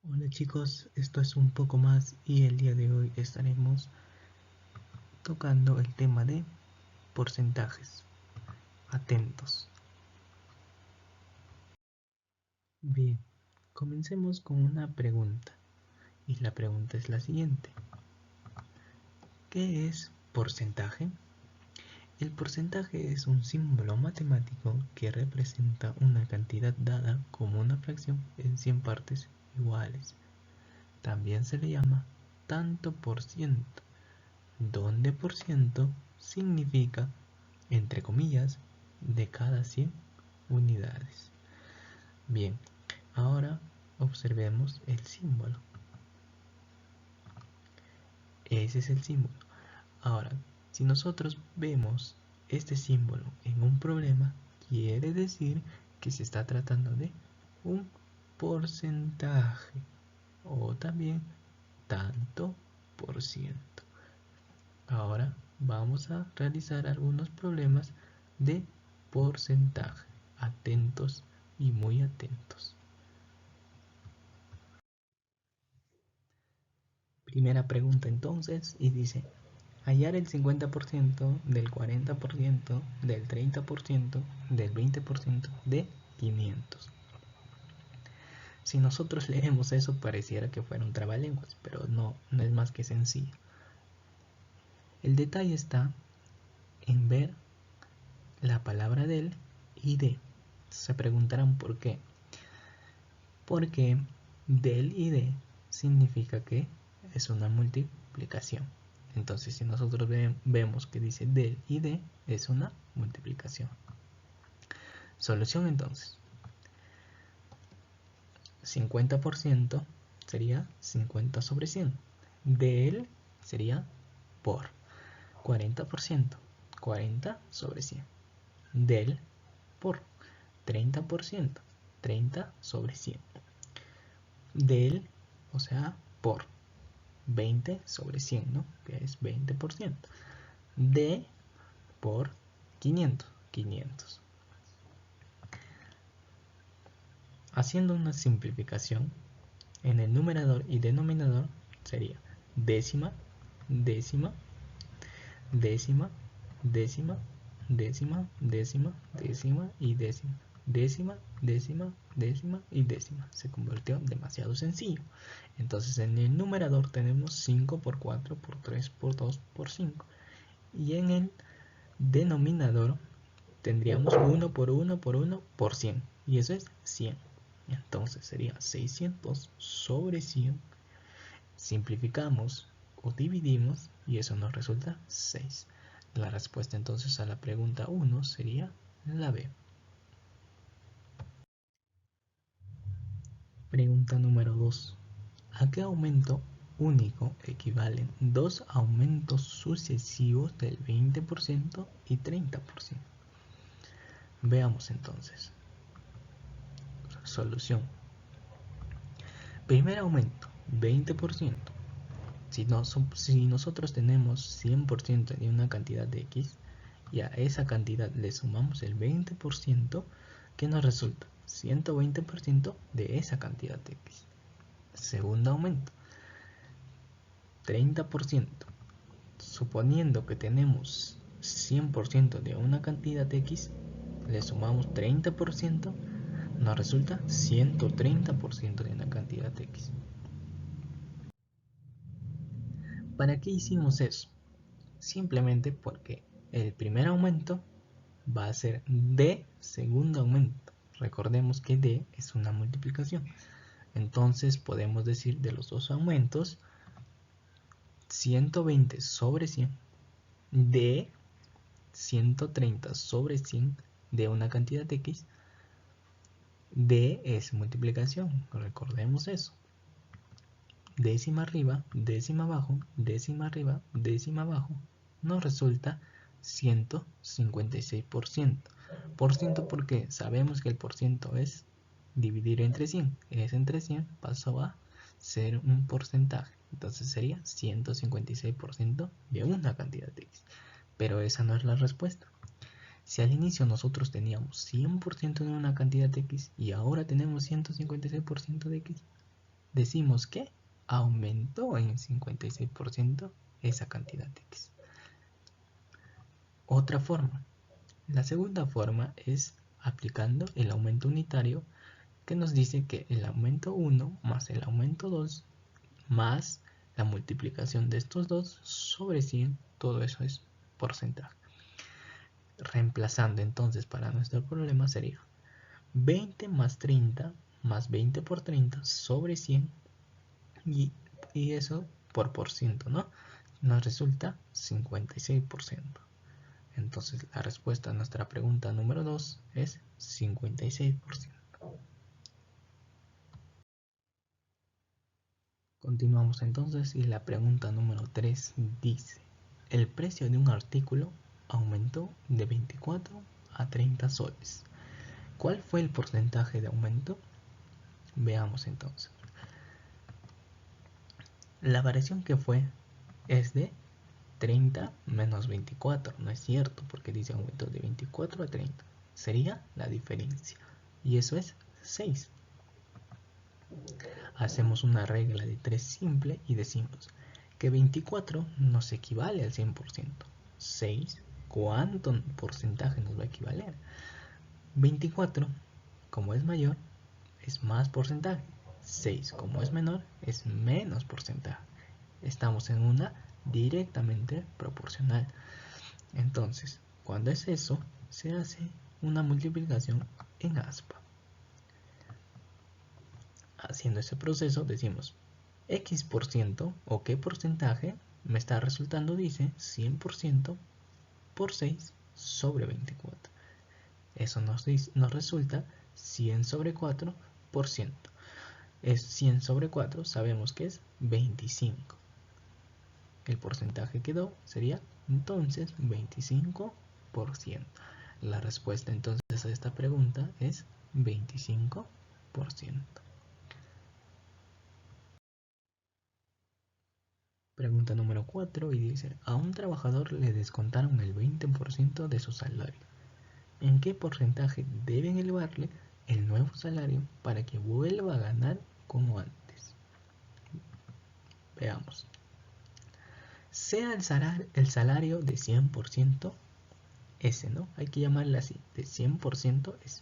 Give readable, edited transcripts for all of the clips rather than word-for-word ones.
Hola chicos, esto es un poco más y el día de hoy estaremos tocando el tema de porcentajes. Atentos. Bien, comencemos con una pregunta. Y la pregunta es la siguiente. ¿Qué es porcentaje? El porcentaje es un símbolo matemático que representa una cantidad dada como una fracción en 100 partes iguales. También se le llama tanto por ciento, donde por ciento significa, entre comillas, de cada 100 unidades. Bien, ahora observemos el símbolo. Ese es el símbolo. Ahora, si nosotros vemos este símbolo en un problema, quiere decir que se está tratando de un porcentaje o también tanto por ciento. Ahora vamos a realizar algunos problemas de porcentaje. Atentos y muy atentos. Primera pregunta entonces y dice, hallar el 50% del 40%, del 30%, del 20% de 500. Si nosotros leemos eso pareciera que fuera un trabalenguas, pero no es más que sencillo. El detalle está en ver la palabra del y de. Se preguntarán por qué. Porque del y de significa que es una multiplicación. Entonces, si nosotros vemos que dice del y de, es una multiplicación. Solución entonces. 50% sería 50 sobre 100. Del sería por. 40%, 40 sobre 100. Del por. 30%, 30 sobre 100. Del, o sea, por 20 sobre 100, ¿no? Que es 20%. De por 500, 500. Haciendo una simplificación, en el numerador y denominador sería décima, décima, décima, décima, décima, décima, décima y décima. Décima, décima, décima y décima. Se convirtió demasiado sencillo. Entonces en el numerador tenemos 5 por 4 por 3 por 2 por 5. Y en el denominador tendríamos 1 por 1 por 1 por 100. Y eso es 100. Entonces sería 600 sobre 100. Simplificamos o dividimos y eso nos resulta 6. La respuesta entonces a la pregunta 1 sería la B. Pregunta número 2. ¿A qué aumento único equivalen dos aumentos sucesivos del 20% y 30%? Veamos entonces. Solución. Primer aumento, 20%. Si nosotros tenemos 100% de una cantidad de X y a esa cantidad le sumamos el 20%, ¿qué nos resulta? 120% de esa cantidad de X. Segundo aumento, 30%. Suponiendo que tenemos 100% de una cantidad de X, le sumamos 30%, nos resulta 130% de una cantidad de X. ¿Para qué hicimos eso? Simplemente porque el primer aumento va a ser D segundo aumento. Recordemos que D es una multiplicación. Entonces podemos decir de los dos aumentos 120 sobre 100 de 130 sobre 100 de una cantidad de X. D es multiplicación, recordemos eso. Décima arriba, décima abajo, décima arriba, décima abajo, nos resulta 156%. Por ciento porque sabemos que el por ciento es dividir entre 100. Es entre 100, pasó a ser un porcentaje. Entonces sería 156% de una cantidad de X. Pero esa no es la respuesta. Si al inicio nosotros teníamos 100% de una cantidad de X y ahora tenemos 156% de X, decimos que aumentó en 56% esa cantidad de X. Otra forma. La segunda forma es aplicando el aumento unitario, que nos dice que el aumento 1 más el aumento 2 más la multiplicación de estos dos sobre 100, todo eso es porcentaje. Reemplazando entonces para nuestro problema sería 20 más 30 más 20 por 30 sobre 100 y eso por ciento, ¿no? Nos resulta 56%. Entonces la respuesta a nuestra pregunta número 2 es 56%. Continuamos entonces y la pregunta número 3 dice: el precio de un artículo aumentó de 24 a 30 soles. ¿Cuál fue el porcentaje de aumento? Veamos entonces. La variación que fue es de 30 menos 24, no es cierto, porque dice aumentó de 24 a 30. Sería la diferencia. Y eso es 6. Hacemos una regla de 3 simple y decimos que 24 nos equivale al 100%. 6, ¿cuánto porcentaje nos va a equivaler? 24, como es mayor, es más porcentaje. 6, como es menor, es menos porcentaje. Estamos en una directamente proporcional. Entonces, cuando es eso, se hace una multiplicación en aspa. Haciendo ese proceso decimos X% o qué porcentaje me está resultando, dice 100% por 6 sobre 24. Eso nos resulta 100 sobre 4%. Es 100 sobre 4, sabemos que es 25. El porcentaje que quedó sería entonces 25%. La respuesta entonces a esta pregunta es 25%. Pregunta número 4 y dice: a un trabajador le descontaron el 20% de su salario. ¿En qué porcentaje deben elevarle el nuevo salario para que vuelva a ganar como antes? Veamos. Sea el salario de 100%, ese, ¿no? Hay que llamarle así, de 100% ese.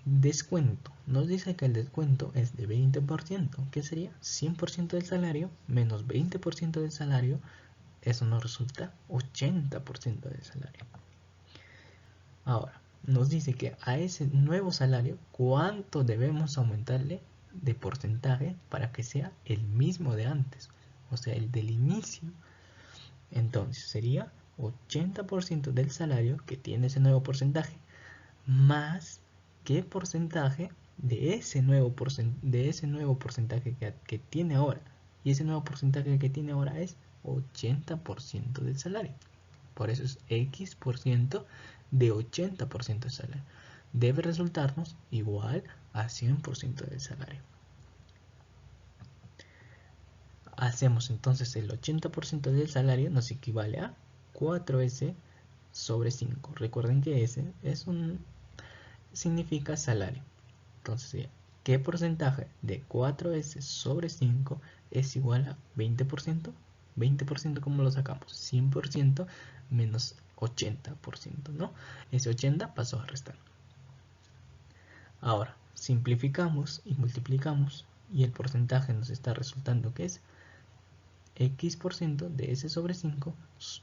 Descuento. Nos dice que el descuento es de 20%. ¿Qué sería? 100% del salario menos 20% del salario. Eso nos resulta 80% del salario. Ahora, nos dice que a ese nuevo salario, ¿cuánto debemos aumentarle de porcentaje para que sea el mismo de antes? O sea, el del inicio. Entonces sería 80% del salario que tiene ese nuevo porcentaje, más qué porcentaje de ese nuevo porcentaje que tiene ahora. Y ese nuevo porcentaje que tiene ahora es 80% del salario. Por eso es X% de 80% del salario. Debe resultarnos igual a 100% del salario. Hacemos entonces el 80% del salario, nos equivale a 4S sobre 5. Recuerden que S significa salario. Entonces, ¿qué porcentaje de 4S sobre 5 es igual a 20%? 20%, ¿cómo lo sacamos? 100% menos 80%, ¿no? Ese 80 pasó a restar. Ahora, simplificamos y multiplicamos y el porcentaje nos está resultando que es X% de S sobre 5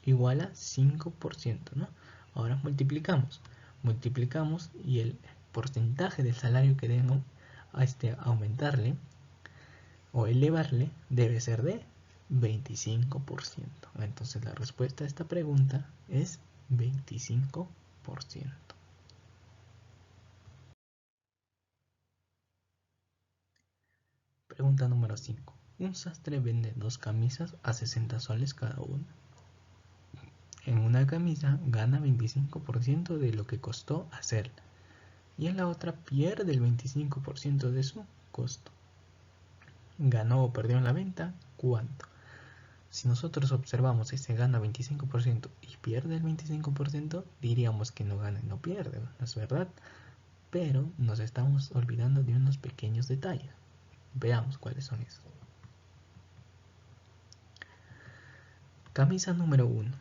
igual a 5%, ¿no? Ahora multiplicamos y el porcentaje del salario que debemos aumentarle o elevarle debe ser de 25%. Entonces la respuesta a esta pregunta es 25%. Pregunta número 5. Un sastre vende 2 camisas a 60 soles cada una. En una camisa gana 25% de lo que costó hacerla y en la otra pierde el 25% de su costo. ¿Ganó o perdió en la venta? ¿Cuánto? Si nosotros observamos ese gana 25% y pierde el 25%, diríamos que no gana y no pierde, ¿no es verdad? pero nos estamos olvidando de unos pequeños detalles. Veamos cuáles son esos. Camisa número 1.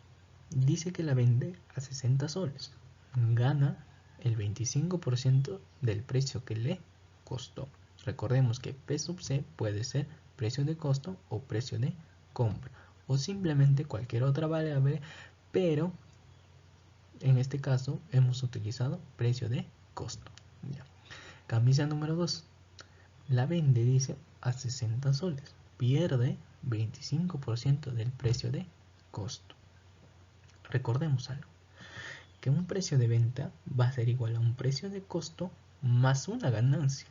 Dice que la vende a 60 soles. Gana el 25% del precio que le costó. Recordemos que P sub C puede ser precio de costo o precio de compra, o simplemente cualquier otra variable, pero en este caso hemos utilizado precio de costo. Ya. Camisa número 2. La vende, dice, a 60 soles. Pierde 25% del precio de costo. Recordemos algo, que un precio de venta va a ser igual a un precio de costo más una ganancia,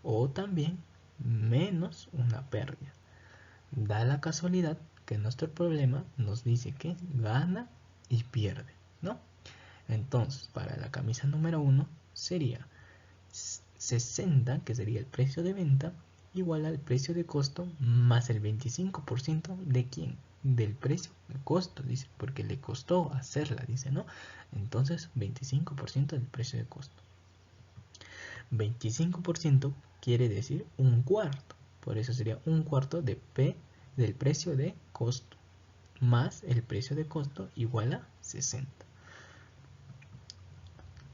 o también menos una pérdida. Da la casualidad que nuestro problema nos dice que gana y pierde, ¿no? Entonces, para la camisa número 1 sería 60, que sería el precio de venta, igual al precio de costo más el 25% de quién, del precio de costo, dice, porque le costó hacerla, dice, ¿no? Entonces 25% del precio de costo. 25% quiere decir un cuarto, por eso sería un cuarto de P del precio de costo más el precio de costo igual a 60.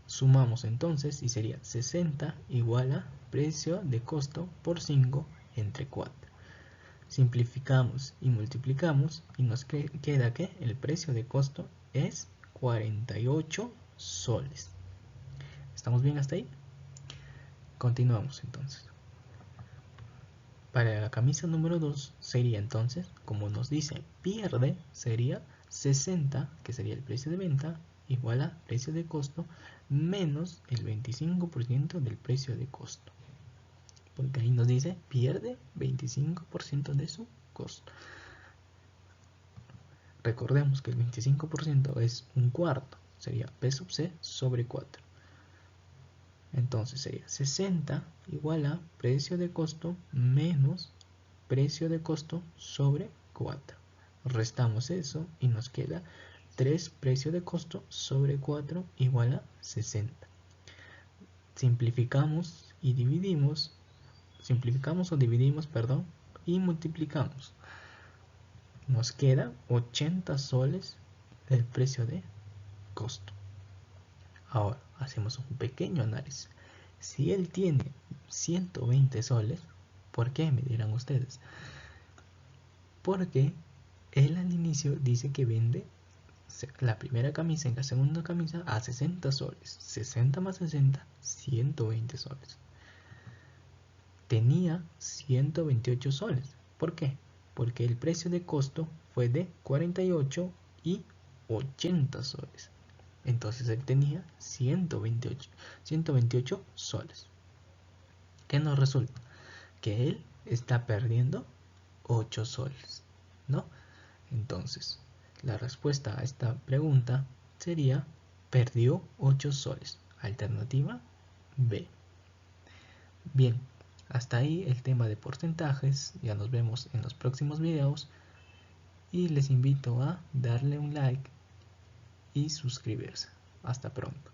Sumamos entonces y sería 60 igual a precio de costo por 5 entre 4. Simplificamos y multiplicamos y nos queda que el precio de costo es 48 soles. ¿Estamos bien hasta ahí? Continuamos entonces. Para la camisa número 2 sería entonces, como nos dice, pierde, sería 60, que sería el precio de venta, igual a precio de costo menos el 25% del precio de costo. Porque ahí nos dice pierde 25% de su costo. Recordemos que el 25% es un cuarto, sería P sub C sobre 4. Entonces sería 60 igual a precio de costo menos precio de costo sobre 4. Restamos eso y nos queda 3 precio de costo sobre 4 igual a 60. Simplificamos y dividimos, simplificamos o dividimos, perdón, y multiplicamos. Nos queda 80 soles el precio de costo. Ahora hacemos un pequeño análisis. Si él tiene 120 soles, ¿por qué? Me dirán ustedes. Porque él al inicio dice que vende la primera camisa y la segunda camisa a 60 soles. 60 más 60, 120 soles. Tenía 128 soles. ¿Por qué? Porque el precio de costo fue de 48 y 80 soles. Entonces él tenía 128 soles. ¿Qué nos resulta? Que él está perdiendo 8 soles, ¿no? Entonces, la respuesta a esta pregunta sería perdió 8 soles. Alternativa B. Bien, hasta ahí el tema de porcentajes. Ya nos vemos en los próximos videos y les invito a darle un like y suscribirse. Hasta pronto.